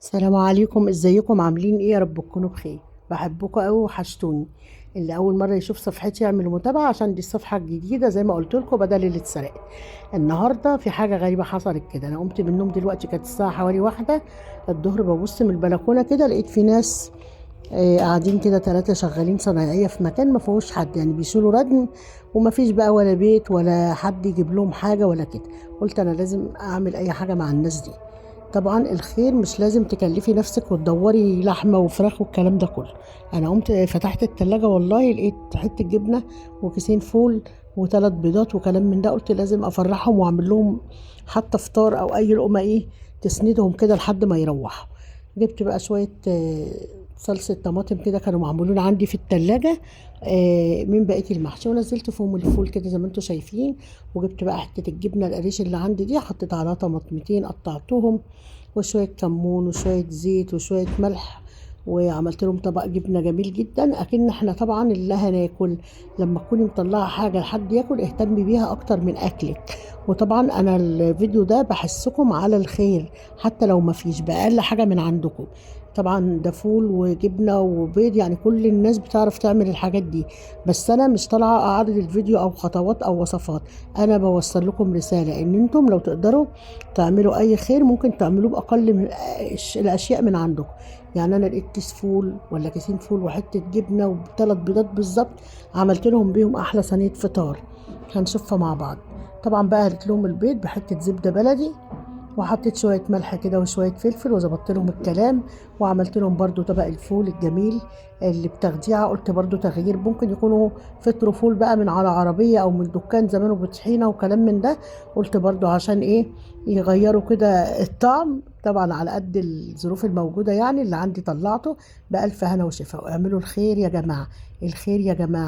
السلام عليكم، ازيكم عاملين ايه؟ يا رب تكونوا بخير. بحبكم قوي وحشتوني. اللي اول مره يشوف صفحتي يعمل متابعه عشان دي الصفحه الجديده زي ما قلت لكم بدل اللي اتسرقت. النهارده في حاجه غريبه حصلت كده. انا قمت من النوم دلوقتي، كانت الساعه حوالي 1 الظهر، ببص من البلكونه كده لقيت في ناس قاعدين كده، 3 شغالين صنايعيه في مكان ما فيهوش حد، يعني بيشيلوا ردم، وما فيش بقى ولا بيت ولا حد يجيب لهم حاجه ولا كده. قلت انا لازم اعمل اي حاجه مع الناس دي. طبعا الخير مش لازم تكلفي نفسك وتدوري لحمة وفراخ والكلام ده كله. انا قمت فتحت التلاجة، والله لقيت حتة جبنة وكيسين فول وثلاث بيضات وكلام من ده. قلت لازم افرحهم واعمل لهم حتى فطار او اي لقمة ايه تسندهم كده لحد ما يروحوا. جبت بقى شوية صلصة طماطم كده كانوا معمولين عندي في التلاجة من بقية المحشي، ونزلت فيهم الفول كده زي ما انتوا شايفين. وجبت بقى حتة الجبنة القريش اللي عندي دي، حطيت عليها طماطمتين قطعتهم وشوية كمون وشوية زيت وشوية ملح، وعملت لهم طبق جبنة جميل جدا. أكن احنا طبعا اللي هناكل، لما تكوني مطلعة حاجة لحد ياكل اهتمي بيها أكتر من أكلك. وطبعا أنا الفيديو ده بحسكم على الخير، حتى لو ما فيش بأقل حاجة من عندكم. طبعا ده فول وجبنة وبيض، يعني كل الناس بتعرف تعمل الحاجات دي. بس أنا مش طالعة أعرض الفيديو أو خطوات أو وصفات، أنا بوصل لكم رسالة إن أنتم لو تقدروا تعملوا اي خير ممكن تعملوه باقل من الاشياء من عندكم. يعني انا لقيت كيس فول ولا كيسين فول وحته جبنه وثلاث بيضات بالظبط، عملت لهم بيهم احلى صينيه فطار. هنشوفها مع بعض. طبعا بقى هريت لهم البيض بحته زبده بلدي، وحطيت شوية ملح كده وشوية فلفل وظبطت لهم الكلام. وعملت لهم برضو طبق الفول الجميل اللي بتخديعة. قلت برضو تغيير، ممكن يكونوا فطروا فول بقى من على عربية أو من دكان زمانه بطحينة وكلام من ده. قلت برضو عشان إيه يغيروا كده الطعم، طبعا على قد الظروف الموجودة يعني اللي عندي طلعته. بألف هنا وشفا، واعملوا الخير يا جماعة. الخير يا جماعة.